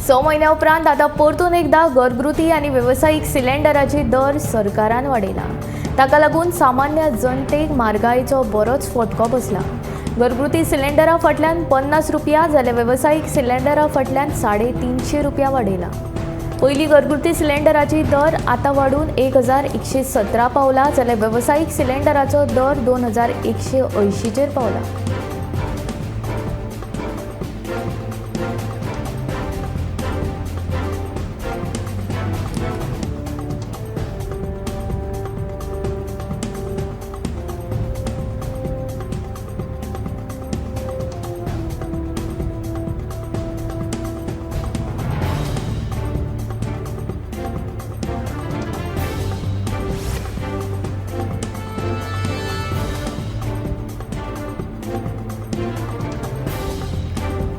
6 महिन्या उपरांत आता परतून एकदा घरगुती आणि व्यावसायिक सिलेंडराचे दर सरकारान वाडयला। ताका लागून सामान्य जनतेक म्हारगायेचो बरोच फटको बसला। घरगुती सिलेंडरा फाटल्यान 50 रुपया जाल्यार व्यावसायिक सिलेंडरा फाटल्यान 350 रुपया वाडयला। पयलीं घरगुती सिलेंडराची दर आता वाढून 1117 पावला जाल्यार व्यावसायिक सिलेंडराचो दर 2180 चेर पावला।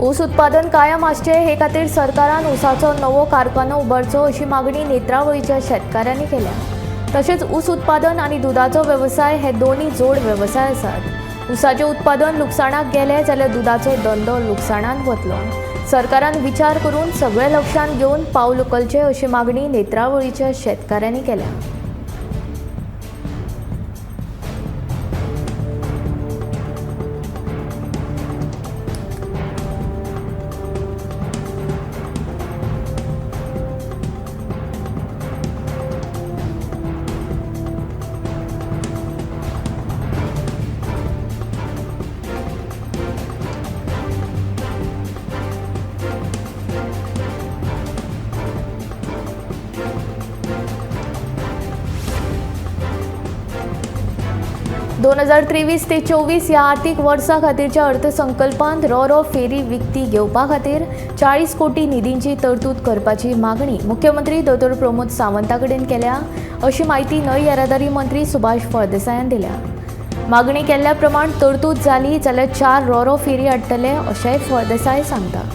ऊस उत्पादन कायम आसचे हे खातीर सरकारान ऊसाचो नवो कारखानो उबारचो अशी मागणी नेत्रावळीच्या शेतकाऱ्यांनी केल्या। तशेंच ऊस उत्पादन आनी दुधाचो वेवसाय हे दोन्ही जोड वेवसाय आसात। ऊसाचें उत्पादन लुकसाणाक गेले जाल्यार दुधाचो धंदो लुकसाणांत वतलो। सरकारान विचार करून सगळे लक्षांत घेवन पावल उखलचें अशी मागणी नेत्रावळीच्या शेतकाऱ्यांनी केल्या। दोन 2023 ते 24 ह्या आर्थीक वर्सा खातीरच्या अर्थसंकल्पांत रो फेरी विकती घेवपा खातीर 40 कोटी निधींची तरतूद करपाची मागणी मुख्यमंत्री दोतोर प्रमोद सावंता कडेन केल्या अशी माहिती न्हंय येरादारी मंत्री सुभाष फळदेसायान दिल्या। मागणी केल्ल्या प्रमाण तरतूद जाली जाल्यार 4 रो फेरी हाडटले अशेंय फळदेसाय सांगता।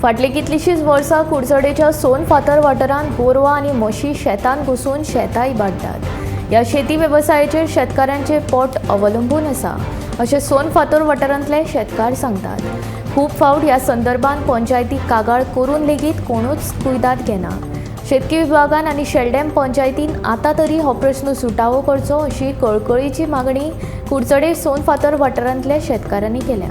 फाटली कितलीशींच वर्सां कुडचडेच्या सोनफातर वाठारांत गोरवां आनी म्हशी शेतांत घुसून शेतां इबाडटात। ह्या शेती वेवसायाचेर शेतकाऱ्यांचें पोट अवलंबून आसा अशें सोनफातर वाठारांतले शेतकार सांगतात। खूब फावट ह्या संदर्भांत पंचायतीक कागाळ करून लेगीत कोणूच कुयदाद घेना। शेतकी विभागान आनी शेल्डेम पंचायतीन आतां तरी हो प्रस्न सुटावो करचो अशी कळकळीची मागणी कुडचडे सोनफातर वाठारांतल्या शेतकाऱ्यांनी केल्या।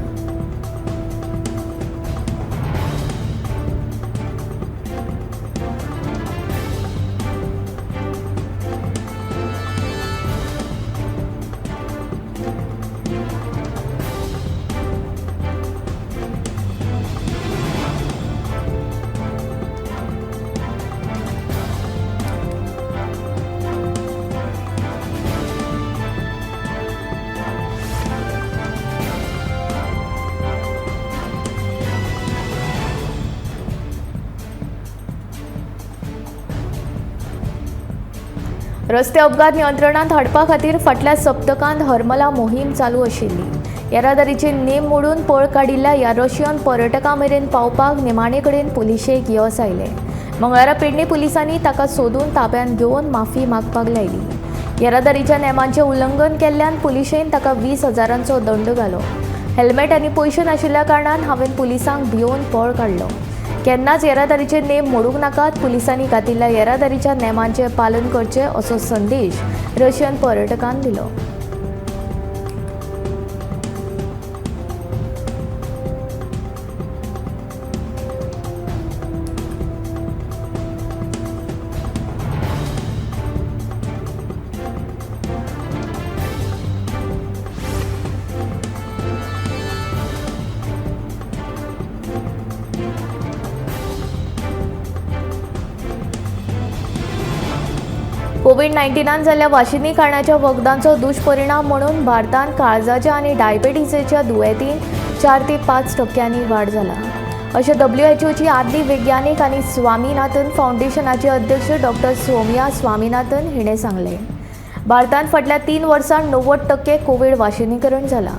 रस्ते अपघात नियंत्रणांत हाडपा खातीर फाटल्या सप्तकांत हरमला मोहीम चालू आशिल्ली। येरादारीचे नेम मोडून पळ काडिल्ल्या ह्या रशियन पर्यटकां मेरेन पावपाक निमाणे कडेन पुलिशेक येस आयले। मंगळारा पेडणे पुलिसांनी ताका सोदून ताब्यात घेवन माफी मागपाक लायली। येरादारीच्या नेमांचें उल्लंघन केल्ल्यान पुलिशेन ताका 20,000चो दंड घालो। हेल्मेट आनी पयशे नाशिल्ल्या कारणान हांवें पुलिसांक भिवन पळ काडलो। केन्नाच येरादारीचे नेम मोडूंक नाकात, पुलिसांनी घातिल्ल्या येरादारीच्या नेमांचें पालन करचें असो संदेश रशियन पर्यटकान दिलो। कोविड-19 जाल्ल्या वाशिनी खाणाच्या वखदांचो दुश्परिणाम म्हणून भारतांत काळजाच्या आनी डायबेटिसेच्या दुयेंतींत 4 ते 5% वाड जाला अशें WHOची आदली वैज्ञानीक आनी स्वामीनाथन फाउंडेशनाचे अध्यक्ष डॉक्टर सौम्या स्वामीनाथन हिणें सांगलें. भारतांत फाटल्या 3 वर्सांत 90% कोविड वाशिनीकरण जालां.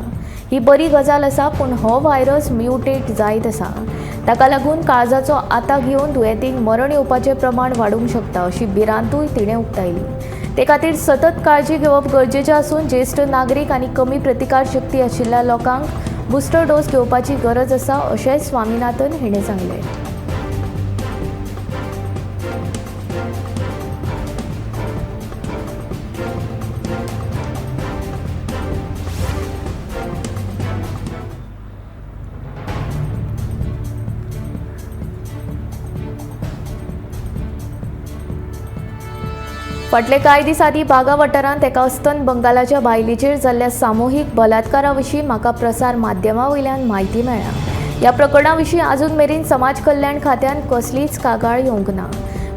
ही बरी गजाल आसा, पूण हो व्हायरस म्युटेट जायत आसा. ताका लागून काळजाचो आतां घेवन दुयेंतींक मरण येवपाचें प्रमाण वाडूंक शकता अशी भिरांतूय तिणें उक्तायली. ते खातीर सतत काळजी घेवप गरजेचें आसून ज्येश्ठ नागरीक आनी कमी प्रतिकार शक्ती आशिल्ल्या लोकांक बुस्टर डोस घेवपाची गरज आसा अशेंय स्वामीनाथन हिणें सांगलें. फाटले कांय दीस आदीं बागा वाठारांत एका अस्तंत बंगालाच्या बायलेचेर जाल्ल्या सामुहीक बलात्कारा विशीं म्हाका प्रसार माध्यमां वयल्यान म्हायती मेळ्ळा. ह्या प्रकरणा विशीं आजून मेरेन समाज कल्याण खात्यान कसलीच कागाळ येवंक ना.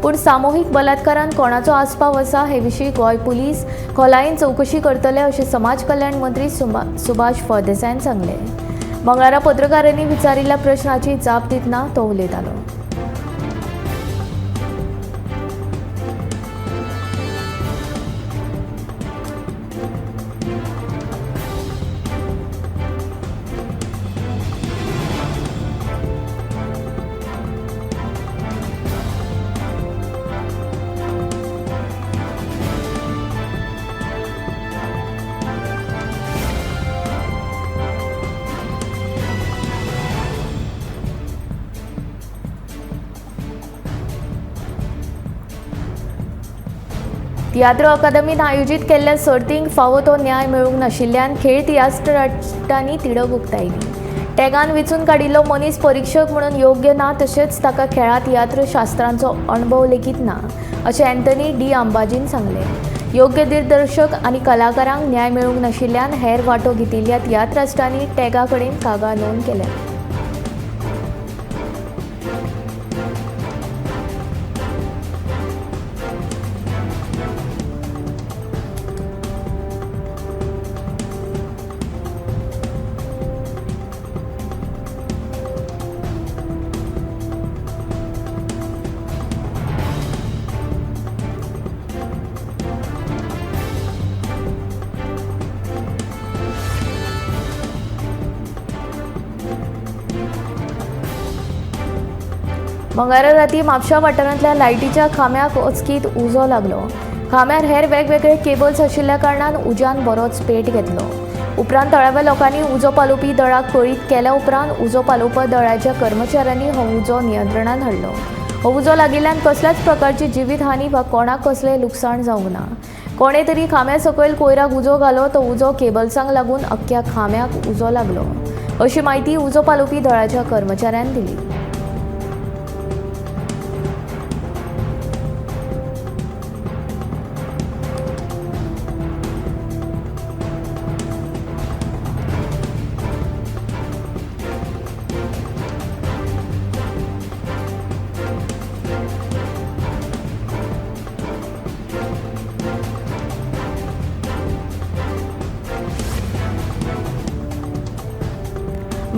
पूण सामुहीक बलात्कारांत कोणाचो आस्पाव आसा हे विशीं गोंय पुलीस खोलायेन चवकशी करतले अशें समाज कल्याण मंत्री सुभाष फळदेसायन सांगलें. मंगळारा पत्रकारांनी विचारिल्ल्या प्रस्नाची जाप दितना तो उलयतालो. तियात्र अकादमीन आयोजीत केल्ल्या सर्तींक फावो तो न्याय मेळूंक नाशिल्ल्यान खेळ तियात्रांनी तिडक उक्तायली. टॅगान वेंचून काडिल्लो मनीस परीक्षक म्हणून योग्य ना, तशेंच ताका खेळा तियात्र शास्त्रांचो अणभव लेगीत ना अशें अँथनी डी अंबाजीन सांगलें. योग्य दिग्दर्शक आनी कलाकारांक न्याय मेळूंक नाशिल्ल्यान हेर वांटो घेतिल्ल्या तियात्रास्टांनी टॅगा कडेन कागाळ नोंद केल्या. मंगळारा रातीं म्हापशा वाठारांतल्या लायटीच्या खांब्याक अचकीत उजो लागलो. खांब्यार हेर वेगवेगळे केबल्स आशिल्ल्या कारणान उज्यान बरोच पेट घेतलो. उपरांत थळाव्या लोकांनी उजो पालोवपी दळाक कळीत केल्या उपरांत उजो पालोवपा दळाच्या कर्मचाऱ्यांनी हो उजो नियंत्रणांत हाडलो. हो उजो लागिल्ल्यान कसल्याच प्रकारची जिवीत हानी वा कोणाक कसलें लुकसाण जावंक ना. कोणे तरी खांब्या सकयल कोयराक उजो घालो, तो उजो केबल्सांक लागून अख्ख्या खांब्याक उजो लागलो अशी माहिती उजो पालोवपी दळाच्या कर्मचाऱ्यान दिली.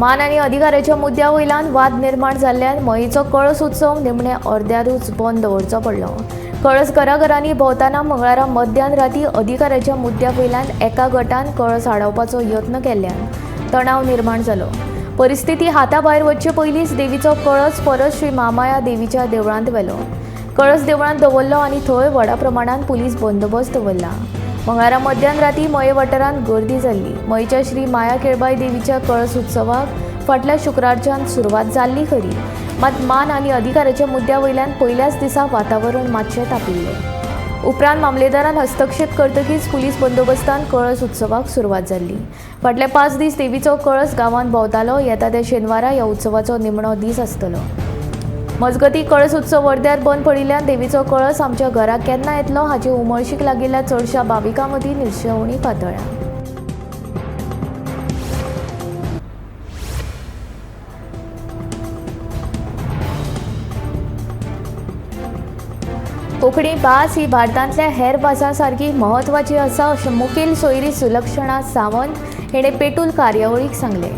मान आनी अधिकाराच्या मुद्द्या वयल्यान वाद निर्माण जाल्ल्यान मयेचो कळस उत्सव निमणे अर्द्यारूच बंद दवरचो पडलो. कळस घराघरांनी भोंवताना मंगळारा मध्यान राती अधिकाराच्या मुद्द्या वयल्यान एका गटान कळस आडावपाचो यत्न केल्ल्यान तणाव निर्माण जालो. परिस्थिती हाताभायर वचचे पयलींच देवीचो कळस परत श्री महामाया देवीच्या देवळांत व्हेलो. कळस देवळांत दवरलो आनी थंय व्हडा प्रमाणांत पुलीस बंदोबस्त दवरला. मंगळारा मध्यान राती मये वाठारांत गर्दी जाल्ली. मयेच्या श्री माया केळबाई देवीच्या कळस उत्सवाक फाटल्या शुक्रारच्यान सुरवात जाल्ली खरी, मात मान आनी अधिकाराच्या मुद्द्या वयल्यान पयल्याच दिसा वातावरण मातशें तापिल्लें. उपरांत मामलेदारान हस्तक्षेप करतकीच पुलीस बंदोबस्तान कळस उत्सवाक सुरवात जाल्ली. फाटले 5 दीस देवीचो कळस गांवांत भोंवतालो. येता त्या शेनवारा ह्या उत्सवाचो निमणो दीस आसतलो. मजगती कळस उत्सव अर्द्यार बंद पडिल्ल्यान देवीचो कळस आमच्या घरा केन्ना येतलो हाची उमळशीक लागिल्ल्या चडशा भाविकां मदीं निर्शेवणी पातळ्ळ्या. कोंकणी भास ही भारतांतल्या हेर भासां सारकी म्हत्वाची आसा अशें मुखेल सोयरी सुलक्षणा सावंत हेणें पेटूल कार्यावळीक सांगलें।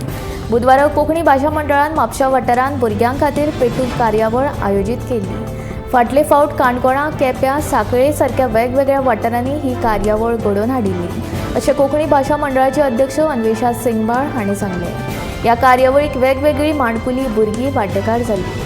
बुधवारा कोंकणी भाशा मंडळान म्हापशा वाठारांत भुरग्यां खातीर पेटूल कार्यावळ आयोजीत केली। फाटले फावट काणकोणा, केप्यां, सांखळे सारक्या वेगवेगळ्या वाठारांनी ही कार्यावळ घडोवन हाडिल्ली अशें कोंकणी भाशा मंडळाचे अध्यक्ष अन्वेषा सिंगबाळ हांणी सांगलें। ह्या कार्यावळीक वेगवेगळी माणकुली भुरगीं वांटेकार जाल्लीं।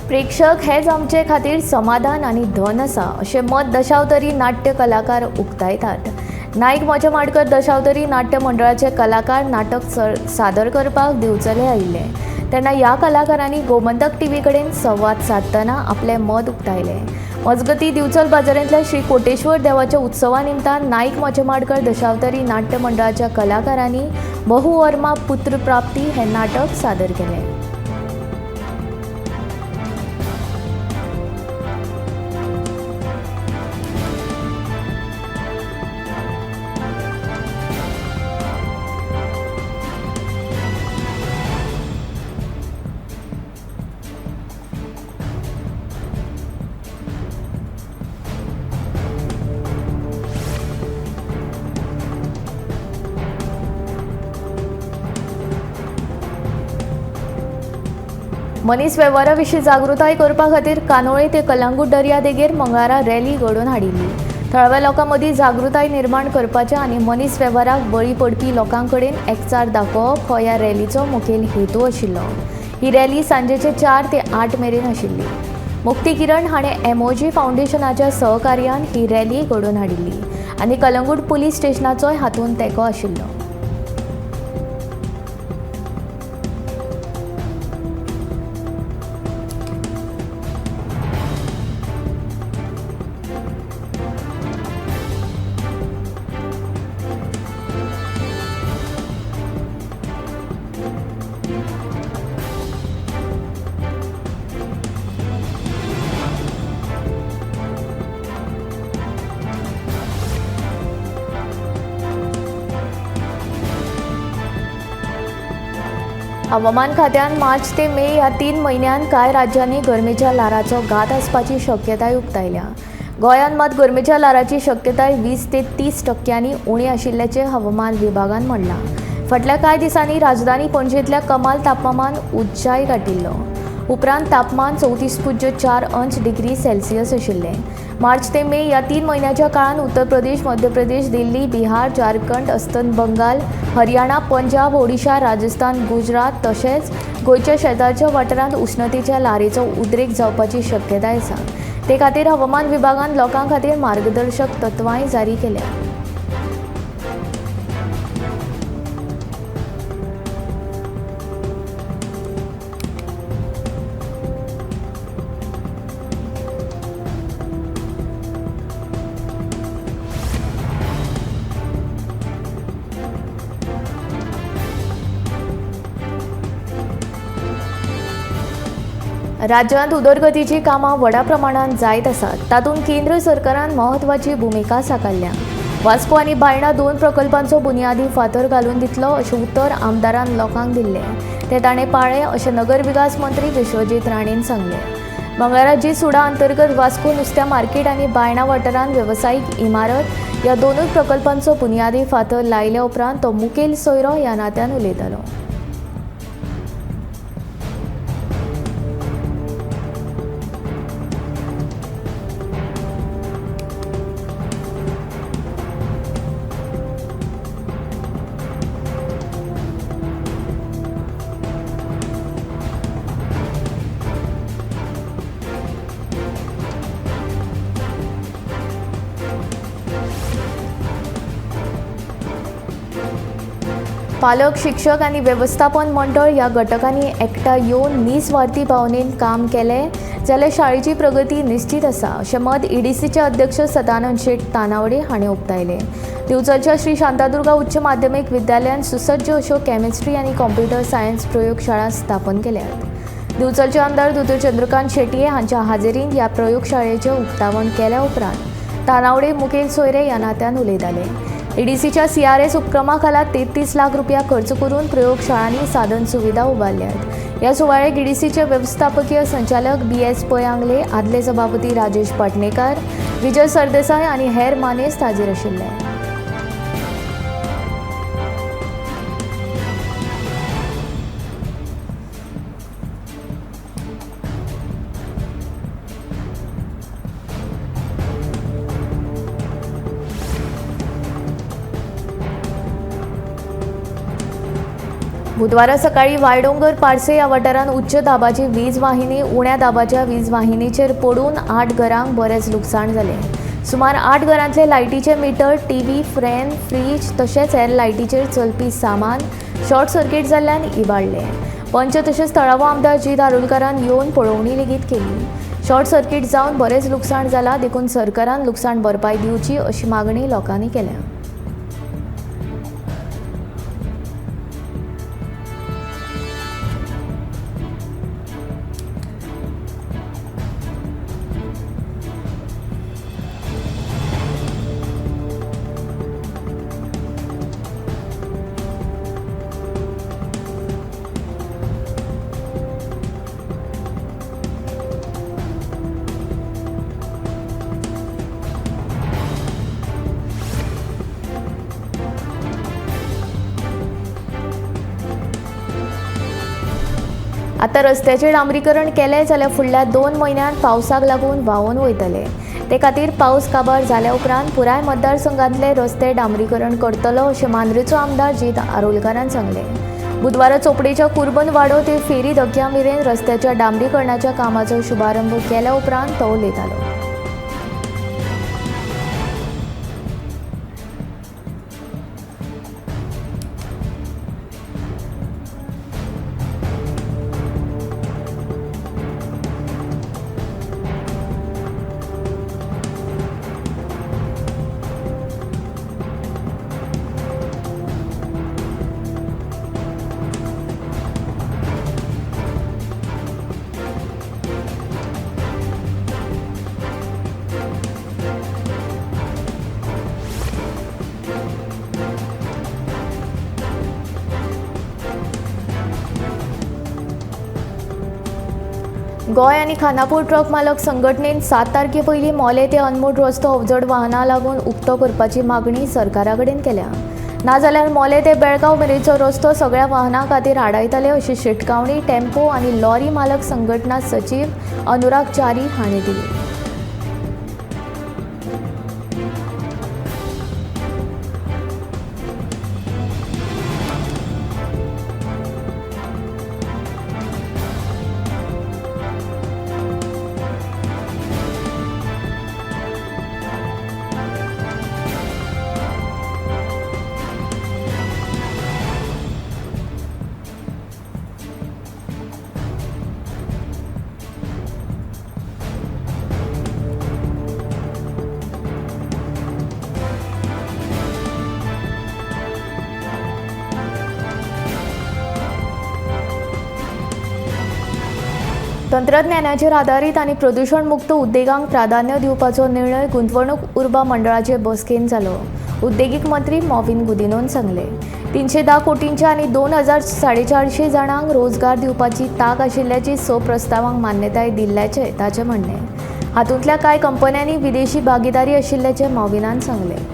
प्रेक्षक हेच आमचे खातीर समाधान आनी धन आसा अशें मत दशावतारी नाट्य कलाकार उक्तायतात। नायक मोचे माडकर दशावतारी नाट्य मंडळाचे कलाकार नाटक सादर करपाक दिवचले आयिल्ले तेन्ना ह्या कलाकारांनी गोमंतक टीव्ही कडेन संवाद साधतना आपलें मत उक्तायलें। मजगतीं दिवचल बाजारांतल्या श्री कोटेश्वर देवाच्या उत्सवा निमतान नायक मोचे माडकर दशावतारी नाट्य मंडळाच्या कलाकारांनी बहुवर्मा पुत्र प्राप्ती हें नाटक सादर केलें। मनीस वेव्हारा विशीं जागृताय करपा खातीर कानोळे ते कलंगूट दर्या देगेर मंगळारा रॅली घडोवन हाडिल्ली। थळाव्या लोकां मदीं जागृताय निर्माण करपाच्या आनी मनीस वेव्हाराक बळी पडपी लोकां कडेन एकचार दाखोवप हो ह्या रॅलीचो मुखेल हेतू आशिल्लो। ही रॅली सांजेचे 4 ते 8 मेरेन आशिल्ली। मुक्ती किरण हाणें एमओजी फावंडेशनाच्या सहकार्यान ही रॅली घडोवन हाडिल्ली आनी कलंगूट पुलीस स्टेशनाचोय हातूंत तेंको आशिल्लो। हवामान खात्यान मार्च ते मे ह्या 3 म्हयन्यांत कांय राज्यांनी गरमेच्या लाराचो घात आसपाची शक्यताय उक्तायल्या। गोंयांत मात गरमेच्या लाराची शक्यताय 20 ते 30% उणी आशिल्ल्याचें हवामान विभागान म्हणलां। फाटल्या कांय दिसांनी राजधानी पणजेंतल्या कमाल तापमान उंचाय गाठिल्लो। उपरांत तापमान 34.4 अंश डिग्री सेल्सियस आशिल्लें। मार्च ते मे ह्या 3 म्हयन्याच्या काळान उत्तर प्रदेश, मध्य प्रदेश, दिल्ली, बिहार, झारखंड, अस्तंत बंगाल, हरियाणा, पंजाब, ओडिशा, राजस्थान, गुजरात तशेंच गोंयच्या शेजारच्या वाठारांत उश्णतेच्या लारेचो उद्रेक जावपाची शक्यताय आसा। ते खातीर हवामान विभागान लोकां खातीर मार्गदर्शक तत्वांय जारी केल्या। राज्यांत उदरगतीची कामां व्हडा प्रमाणात जायत आसात, तातूंत केंद्र सरकारान महत्वाची भुमिका साकारल्या। वास्को आनी बायणा 2 प्रकल्पांचो बुनयादी फातर घालून दितलो अशें उतर आमदारान लोकांक दिल्लें ते ताणें पाळ्ळें अशें नगर विकास मंत्री विश्वजीत राणेन सांगलें। मंगळारा जी सुडा अंतर्गत वास्को नुस्त्या मार्केट आनी बायणा वाठारांत वेवसायीक इमारत ह्या 2 प्रकल्पांचो बुनयादी फातर लायल्या उपरांत तो मुखेल सोयरो ह्या नात्यान उलयतालो। पालक, शिक्षक आणि व्यवस्थापन मंडळ या घटकांनी एकठांय येवन निस्वार्थी भावनेन काम केलें जाल्यार शाळेची प्रगती निश्चित आसा अशें मत ईडीसीचे अध्यक्ष सदानंद शेट तानावडे हांणी उक्तायलें. दिवचलच्या श्री शांतादुर्गा उच्च माध्यमीक विद्यालयान सुसज्ज अश्यो केमिस्ट्री आनी कॉम्प्युटर सायन्स प्रयोगशाळा स्थापन केल्यात. दिवचलचे आमदार दोतोर चंद्रकांत शेटये हांच्या हाजेरींत ह्या प्रयोगशाळेचें उक्तावण केल्या उपरांत तानावडे मुखेल सोयरे ह्या नात्यान उलयताले. ईडीसीच्या CRS उपक्रमा खाला 33 लाख रुपया खर्च करून प्रयोगशाळांनी साधन सुविधा उबारल्यात. ह्या सुवाळ्याक ईडीसीचे व्यवस्थापकीय संचालक BS पयांगले, आदले सभापती राजेश पाटणेकार, विजय सरदेसाय आनी हेर मानेस्त हाजीर आशिल्ले. बुधवारा सकाळी वायडोंगर पारसे ह्या वाठारांत उच्च दाबाची वीज वाहिनी उण्या दाबाच्या वीज वाहिनीचेर पडून 8 घरांक बरेच लुकसाण जालें. सुमार 8 घरांतले लायटीचे मीटर, टीव्ही, फॅन, फ्रीज तशेंच हेर लायटीचेर चलपी सामान शॉर्ट सर्किट जाल्ल्यान इबाडलें. पंच तशेंच थळावो आमदार जी. दारोलकारान येवन पळोवणी लेगीत केली. शॉर्ट सर्किट जावन बरेच लुकसाण जालां, देखून सरकारान लुकसाण भरपाय दिवची अशी मागणी लोकांनी केल्या. आतां रस्त्याचें डांबरीकरण केलें जाल्यार फुडल्या 2 म्हयन्यांत पावसाक लागून व्हांवून वयतले. ते खातीर पावस काबार जाल्या उपरांत पुराय मतदारसंघांतले रस्ते डांबरीकरण करतलो अशें मांद्रेचो आमदार जी. दारोलकारान सांगलें. बुधवारा चोपडेच्या कुर्बन वाडो ते फेरी धक्क्या मेरेन रस्त्याच्या डांबरीकरणाच्या कामाचो शुभारंभ केल्या उपरांत तो उलयतालो. गोंय आनी खानापूर ट्रक मालक संघटनेन 7 तारखे पयलीं मोले ते अनमोड रस्तो अवजड वाहनां लागून उक्तो करपाची मागणी सरकारा कडेन केल्या. नाजाल्यार मोले ते बेळगांव मेरेनचो रस्तो सगळ्या वाहनां खातीर आडायतले अशी शिटकावणी टेम्पो आनी लॉरी मालक संघटना सचीव अनुराग च्यारी हांणी दिली. तंत्रज्ञानाचेर आदारीत आनी प्रदूषण मुक्त उद्देगांक प्राधान्य दिवपाचो निर्णय गुंतवणूक उर्बा मंडळाचे बसकेन जालो. उद्देगीक मंत्री मॉविन गुदिनोन सांगले. 310 कोटींच्या आनी 2450 जाणांक रोजगार दिवपाची तांक आशिल्ल्याची 6 प्रस्तावांक मान्यताय दिल्ल्याचे ताचें म्हणणें. हातूंतल्या कांय कंपन्यांनी विदेशी भागीदारी आशिल्ल्याचे मॉविनान सांगले.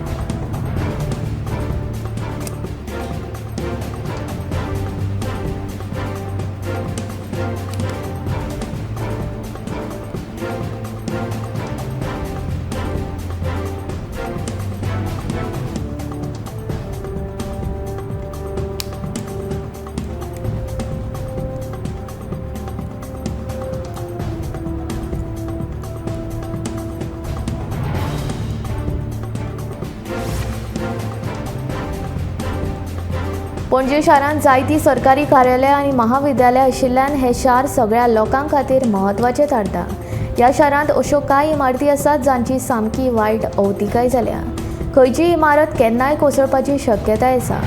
पणजे शारांत जायतीं सरकारी कार्यालयां आनी महाविद्यालयां आशिल्ल्यान हें शार सगळ्या लोकां खातीर म्हत्वाचें थारता। ह्या शारांत अश्यो कांय इमारती आसात जांची सामकी वायट अवतिकाय जाल्या। खंयचीय इमारत केन्नाय कोसळपाची शक्यताय आसा।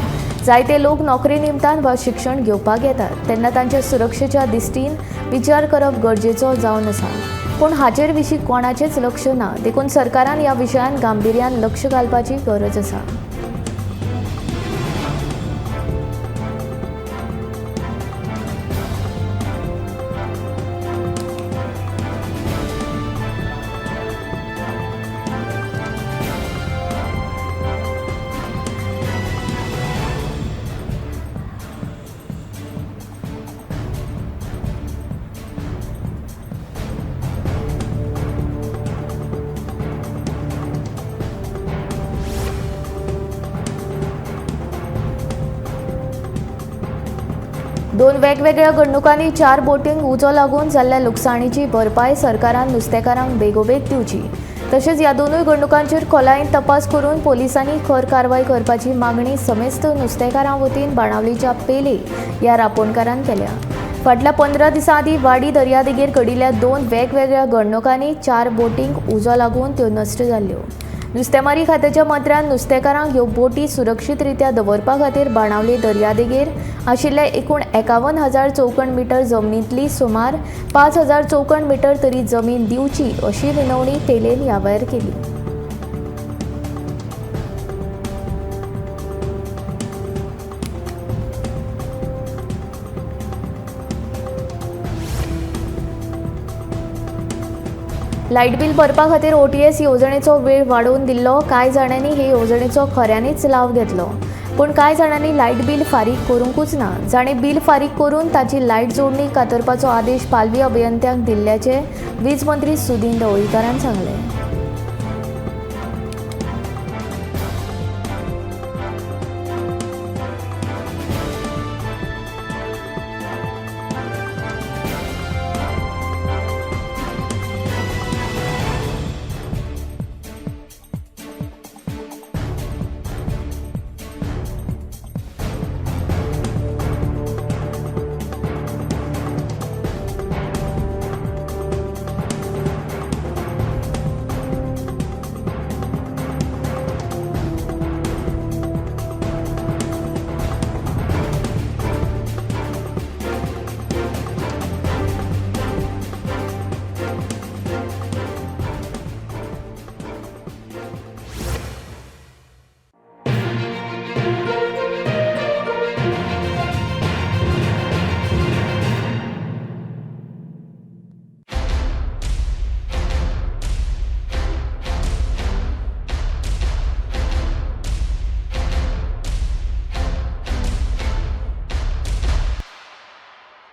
जायते लोक नोकरी निमतान वा शिक्षण घेवपाक येतात तेन्ना तांच्या सुरक्षेच्या दिश्टीन विचार करप गरजेचो जावन आसा। पूण हाचेर विशीं कोणाचेंच लक्ष ना, देखून सरकारान ह्या विशयान गांभीर्यान लक्ष घालपाची गरज आसा। दोन वेगवेगळ्या घडणुकांनी 4 बोटींक उजो लागून जाल्ल्या लुकसाणीची भरपाय सरकारान नुस्तेकारांक बेगोबेग दिवची। तशेंच ह्या दोनूय घडणुकांचेर खोलायेन तपास करून पोलिसांनी खर कारवाय करपाची मागणी समेस्त नुस्तेकारां वतीन बाणावलीच्या पेले ह्या रापणकारान केल्या। फाटल्या 15 दिसां आदीं वाडी दर्यादेगेर घडिल्ल्या 2 वेगवेगळ्या घडणुकांनी 4 बोटींक उजो लागून त्यो नश्ट जाल्ल्यो। नुस्तेमारी खात्याच्या मंत्र्यान नुस्तेकारांक ह्यो बोटी सुरक्षीत रित्या दवरपा खातीर बाणावले दर्यादेगेर आशिल्ल्या एकूण 51,000 चौखण मीटर जमनींतली सुमार 5,000 चौखण मीटर तरी जमीन दिवची अशी विनवणी पेलेन ह्या भायर केली। लायट बील भरपा खातीर OTS येवजणेचो वेळ वाडोवन दिल्लो। कांय जाणांनी हे येवजणेचो खऱ्यांनीच लाव घेतलो, पूण कांय जाणांनी लायट बील फारीक करूंकूच ना। जाणे बील फारीक करून ताची लायट जोडणी कातरपाचो आदेश पालवी अभियंत्यांक दिल्ल्याचें वीज मंत्री सुदीन ढवळीकारान सांगलें।